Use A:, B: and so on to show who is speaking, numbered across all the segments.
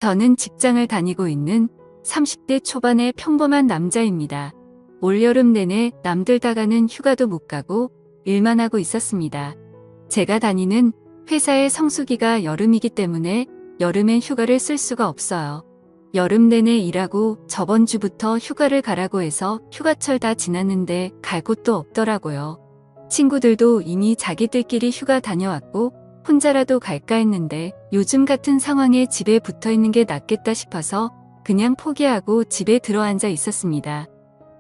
A: 저는 직장을 다니고 있는 30대 초반의 평범한 남자입니다. 올여름 내내 남들 다 가는 휴가도 못 가고 일만 하고 있었습니다. 제가 다니는 회사의 성수기가 여름이기 때문에 여름엔 휴가를 쓸 수가 없어요. 여름 내내 일하고 저번 주부터 휴가를 가라고 해서 휴가철 다 지났는데 갈 곳도 없더라고요. 친구들도 이미 자기들끼리 휴가 다녀왔고 혼자라도 갈까 했는데 요즘 같은 상황에 집에 붙어 있는 게 낫겠다 싶어서 그냥 포기하고 집에 들어앉아 있었습니다.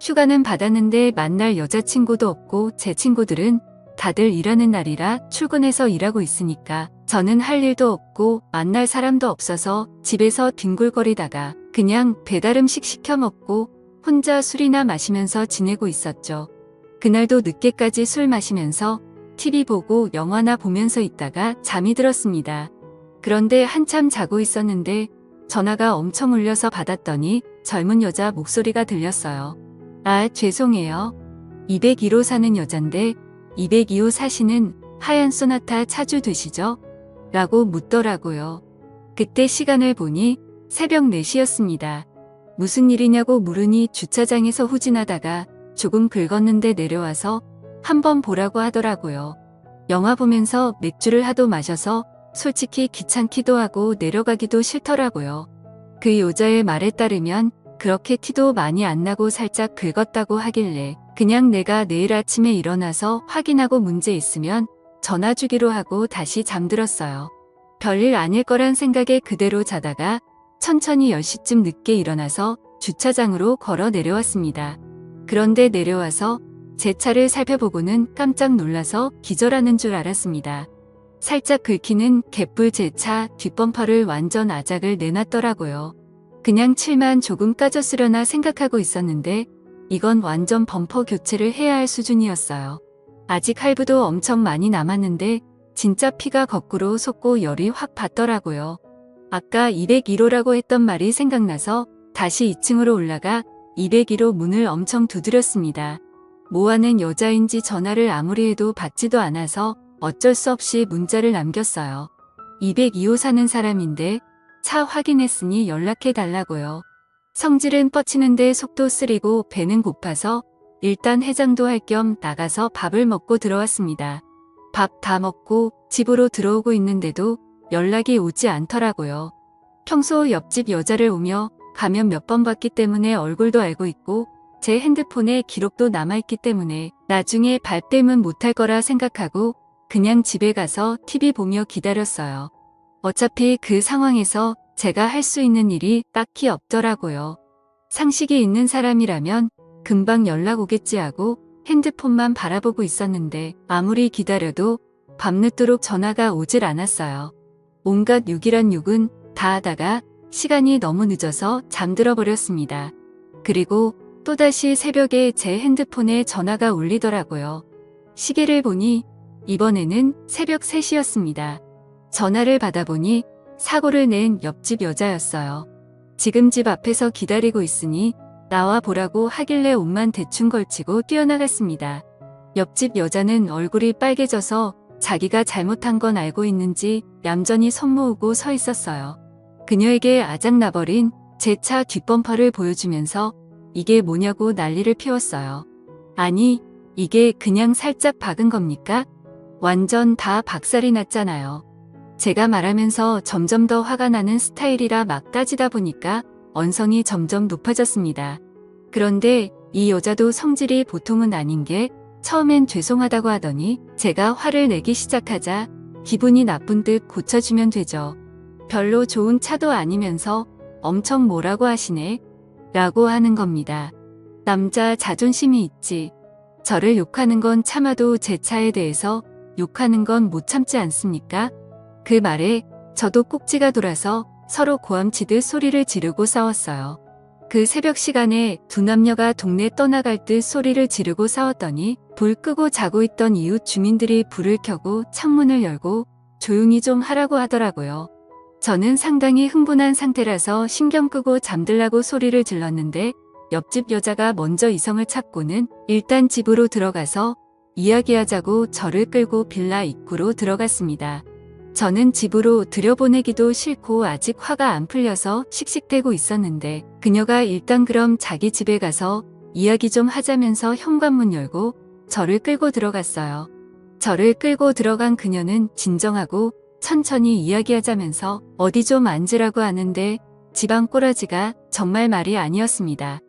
A: 휴가는 받았는데 만날 여자친구도 없고 제 친구들은 다들 일하는 날이라 출근해서 일하고 있으니까 저는 할 일도 없고 만날 사람도 없어서 집에서 뒹굴거리다가 그냥 배달 음식 시켜 먹고 혼자 술이나 마시면서 지내고 있었죠. 그날도 늦게까지 술 마시면서 TV 보고 영화나 보면서 있다가 잠이 들었습니다. 그런데 한참 자고 있었는데 전화가 엄청 울려서 받았더니 젊은 여자 목소리가 들렸어요. 아, 죄송해요. 202호 사는 여잔데 202호 사시는 하얀 소나타 차주 되시죠? 라고 묻더라고요. 그때 시간을 보니 새벽 4시였습니다. 무슨 일이냐고 물으니 주차장에서 후진하다가 조금 긁었는데 내려와서 한번 보라고 하더라고요. 영화 보면서 맥주를 하도 마셔서 솔직히 귀찮기도 하고 내려가기도 싫더라고요. 그 여자의 말에 따르면 그렇게 티도 많이 안 나고 살짝 긁었다고 하길래 그냥 내가 내일 아침에 일어나서 확인하고 문제 있으면 전화 주기로 하고 다시 잠들었어요. 별일 아닐 거란 생각에 그대로 자다가 천천히 10시쯤 늦게 일어나서 주차장으로 걸어 내려왔습니다. 그런데 내려와서 제 차를 살펴보고는 깜짝 놀라서 기절하는 줄 알았습니다. 살짝 긁히는 개뿔 제 차 뒷범퍼를 완전 아작을 내놨더라고요. 그냥 칠만 조금 까졌으려나 생각하고 있었는데 이건 완전 범퍼 교체를 해야 할 수준이었어요. 아직 할부도 엄청 많이 남았는데 진짜 피가 거꾸로 솟고 열이 확 받더라고요. 아까 201호라고 했던 말이 생각나서 다시 2층으로 올라가 201호 문을 엄청 두드렸습니다. 뭐하는 여자인지 전화를 아무리 해도 받지도 않아서 어쩔 수 없이 문자를 남겼어요. 202호 사는 사람인데 차 확인했으니 연락해 달라고요. 성질은 뻗치는데 속도 쓰리고 배는 고파서 일단 해장도 할 겸 나가서 밥을 먹고 들어왔습니다. 밥 다 먹고 집으로 들어오고 있는데도 연락이 오지 않더라고요. 평소 옆집 여자를 오며 가면 몇 번 봤기 때문에 얼굴도 알고 있고 제 핸드폰에 기록도 남아있기 때문에 나중에 발뺌은 못할 거라 생각하고 그냥 집에 가서 TV 보며 기다렸어요. 어차피 그 상황에서 제가 할 수 있는 일이 딱히 없더라고요. 상식이 있는 사람이라면 금방 연락 오겠지 하고 핸드폰만 바라보고 있었는데 아무리 기다려도 밤늦도록 전화가 오질 않았어요. 온갖 욕이란 욕은 다 하다가 시간이 너무 늦어서 잠들어 버렸습니다. 그리고 또다시 새벽에 제 핸드폰에 전화가 울리더라고요. 시계를 보니 이번에는 새벽 3시였습니다. 전화를 받아보니 사고를 낸 옆집 여자였어요. 지금 집 앞에서 기다리고 있으니 나와 보라고 하길래 옷만 대충 걸치고 뛰어나갔습니다. 옆집 여자는 얼굴이 빨개져서 자기가 잘못한 건 알고 있는지 얌전히 손 모으고 서 있었어요. 그녀에게 아작나버린 제 차 뒷범퍼를 보여주면서 이게 뭐냐고 난리를 피웠어요. 아니, 이게 그냥 살짝 박은 겁니까? 완전 다 박살이 났잖아요. 제가 말하면서 점점 더 화가 나는 스타일이라 막 따지다 보니까 언성이 점점 높아졌습니다. 그런데 이 여자도 성질이 보통은 아닌 게 처음엔 죄송하다고 하더니 제가 화를 내기 시작하자 기분이 나쁜 듯 고쳐주면 되죠. 별로 좋은 차도 아니면서 엄청 뭐라고 하시네? 라고 하는 겁니다. 남자 자존심이 있지. 저를 욕하는 건 참아도 제 차에 대해서 욕하는 건 못 참지 않습니까? 그 말에 저도 꼭지가 돌아서 서로 고함치듯 소리를 지르고 싸웠어요. 그 새벽 시간에 두 남녀가 동네 떠나갈 듯 소리를 지르고 싸웠더니 불 끄고 자고 있던 이웃 주민들이 불을 켜고 창문을 열고 조용히 좀 하라고 하더라고요. 저는 상당히 흥분한 상태라서 신경 끄고 잠들라고 소리를 질렀는데 옆집 여자가 먼저 이성을 찾고는 일단 집으로 들어가서 이야기하자고 저를 끌고 빌라 입구로 들어갔습니다. 저는 집으로 들여보내기도 싫고 아직 화가 안 풀려서 씩씩대고 있었는데 그녀가 일단 그럼 자기 집에 가서 이야기 좀 하자면서 현관문 열고 저를 끌고 들어갔어요. 저를 끌고 들어간 그녀는 진정하고 천천히 이야기하자면서 어디 좀 앉으라고 하는데 집안 꼬라지가 정말 말이 아니었습니다.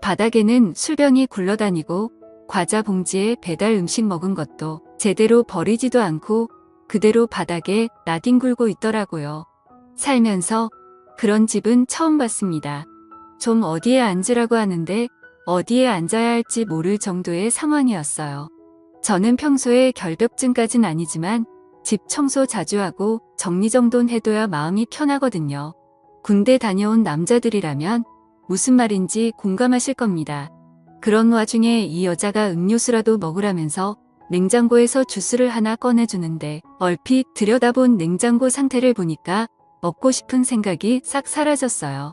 A: 바닥에는 술병이 굴러다니고 과자 봉지에 배달 음식 먹은 것도 제대로 버리지도 않고 그대로 바닥에 나뒹굴고 있더라고요. 살면서 그런 집은 처음 봤습니다. 좀 어디에 앉으라고 하는데 어디에 앉아야 할지 모를 정도의 상황이었어요. 저는 평소에 결벽증까진 아니지만 집 청소 자주 하고 정리정돈 해둬야 마음이 편하거든요. 군대 다녀온 남자들이라면 무슨 말인지 공감하실 겁니다. 그런 와중에 이 여자가 음료수라도 먹으라면서 냉장고에서 주스를 하나 꺼내주는데 얼핏 들여다본 냉장고 상태를 보니까 먹고 싶은 생각이 싹 사라졌어요.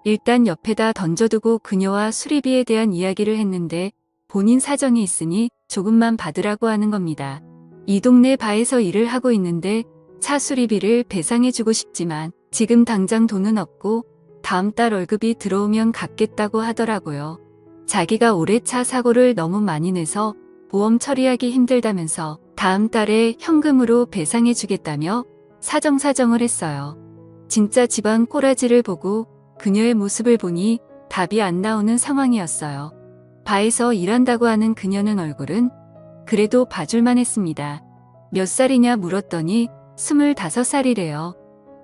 A: 일단 옆에다 던져두고 그녀와 수리비에 대한 이야기를 했는데 본인 사정이 있으니 조금만 받으라고 하는 겁니다. 이 동네 바에서 일을 하고 있는데 차 수리비를 배상해주고 싶지만 지금 당장 돈은 없고 다음 달 월급이 들어오면 갚겠다고 하더라고요. 자기가 올해 차 사고를 너무 많이 내서 보험 처리하기 힘들다면서 다음 달에 현금으로 배상해주겠다며 사정사정을 했어요. 진짜 집안 꼬라지를 보고 그녀의 모습을 보니 답이 안 나오는 상황이었어요. 바에서 일한다고 하는 그녀는 얼굴은 그래도 봐줄만 했습니다. 몇 살이냐 물었더니 25살이래요.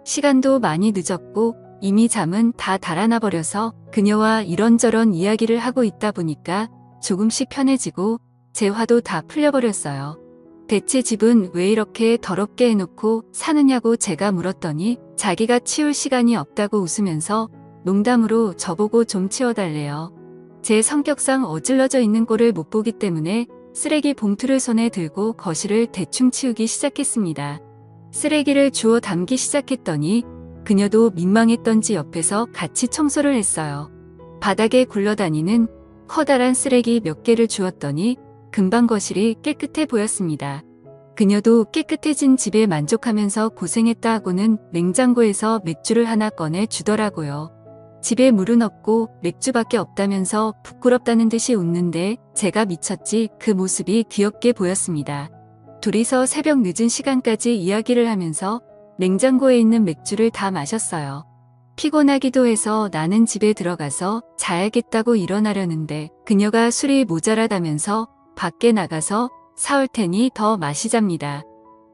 A: 시간도 많이 늦었고 이미 잠은 다 달아나 버려서 그녀와 이런저런 이야기를 하고 있다 보니까 조금씩 편해지고 제 화도 다 풀려버렸어요. 대체 집은 왜 이렇게 더럽게 해놓고 사느냐고 제가 물었더니 자기가 치울 시간이 없다고 웃으면서 농담으로 저보고 좀 치워달래요. 제 성격상 어질러져 있는 꼴을 못 보기 때문에 쓰레기 봉투를 손에 들고 거실을 대충 치우기 시작했습니다. 쓰레기를 주워 담기 시작했더니 그녀도 민망했던지 옆에서 같이 청소를 했어요. 바닥에 굴러다니는 커다란 쓰레기 몇 개를 주웠더니 금방 거실이 깨끗해 보였습니다. 그녀도 깨끗해진 집에 만족하면서 고생했다 하고는 냉장고에서 맥주를 하나 꺼내 주더라고요. 집에 물은 없고 맥주밖에 없다면서 부끄럽다는 듯이 웃는데 제가 미쳤지 그 모습이 귀엽게 보였습니다. 둘이서 새벽 늦은 시간까지 이야기를 하면서 냉장고에 있는 맥주를 다 마셨어요. 피곤하기도 해서 나는 집에 들어가서 자야겠다고 일어나려는데 그녀가 술이 모자라다면서 밖에 나가서 사올 테니 더 마시잡니다.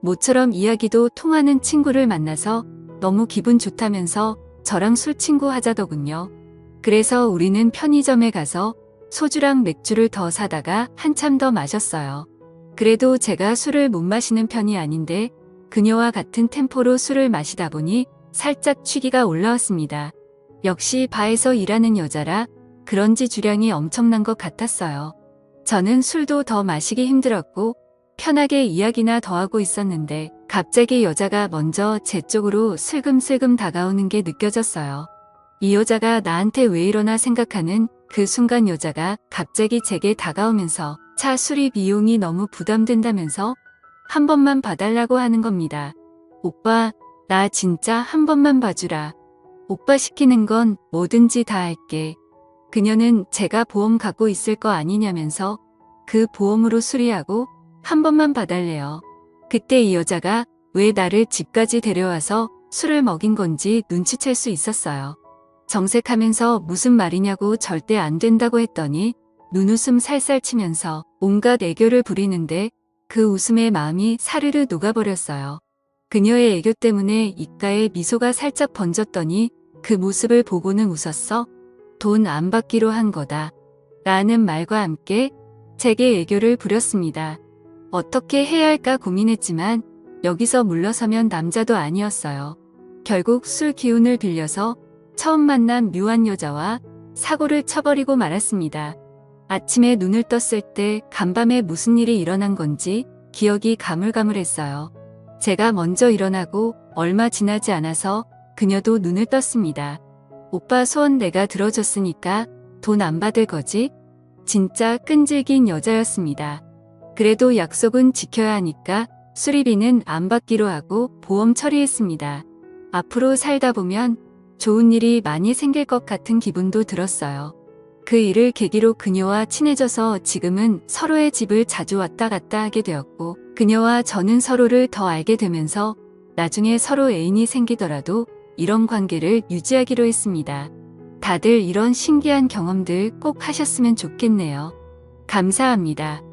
A: 모처럼 이야기도 통하는 친구를 만나서 너무 기분 좋다면서 저랑 술 친구 하자더군요. 그래서 우리는 편의점에 가서 소주랑 맥주를 더 사다가 한참 더 마셨어요. 그래도 제가 술을 못 마시는 편이 아닌데 그녀와 같은 템포로 술을 마시다 보니 살짝 취기가 올라왔습니다. 역시 바에서 일하는 여자라 그런지 주량이 엄청난 것 같았어요. 저는 술도 더 마시기 힘들었고 편하게 이야기나 더 하고 있었는데 갑자기 여자가 먼저 제 쪽으로 슬금슬금 다가오는 게 느껴졌어요. 이 여자가 나한테 왜 이러나 생각하는 그 순간 여자가 갑자기 제게 다가오면서 차 수리 비용이 너무 부담된다면서 한 번만 봐달라고 하는 겁니다. 오빠, 나 진짜 한 번만 봐주라. 오빠 시키는 건 뭐든지 다 할게. 그녀는 제가 보험 갖고 있을 거 아니냐면서 그 보험으로 수리하고 한 번만 봐달래요. 그때 이 여자가 왜 나를 집까지 데려와서 술을 먹인 건지 눈치챌 수 있었어요. 정색하면서 무슨 말이냐고 절대 안 된다고 했더니 눈웃음 살살 치면서 온갖 애교를 부리는데 그 웃음에 마음이 사르르 녹아버렸어요. 그녀의 애교 때문에 입가에 미소가 살짝 번졌더니 그 모습을 보고는 웃었어. 돈 안 받기로 한 거다. 라는 말과 함께 제게 애교를 부렸습니다. 어떻게 해야 할까 고민했지만 여기서 물러서면 남자도 아니었어요. 결국 술 기운을 빌려서 처음 만난 묘한 여자와 사고를 쳐버리고 말았습니다. 아침에 눈을 떴을 때 간밤에 무슨 일이 일어난 건지 기억이 가물가물했어요. 제가 먼저 일어나고 얼마 지나지 않아서 그녀도 눈을 떴습니다. 오빠 소원 내가 들어줬으니까 돈 안 받을 거지? 진짜 끈질긴 여자였습니다. 그래도 약속은 지켜야 하니까 수리비는 안 받기로 하고 보험 처리했습니다. 앞으로 살다 보면 좋은 일이 많이 생길 것 같은 기분도 들었어요. 그 일을 계기로 그녀와 친해져서 지금은 서로의 집을 자주 왔다 갔다 하게 되었고, 그녀와 저는 서로를 더 알게 되면서 나중에 서로 애인이 생기더라도 이런 관계를 유지하기로 했습니다. 다들 이런 신기한 경험들 꼭 하셨으면 좋겠네요. 감사합니다.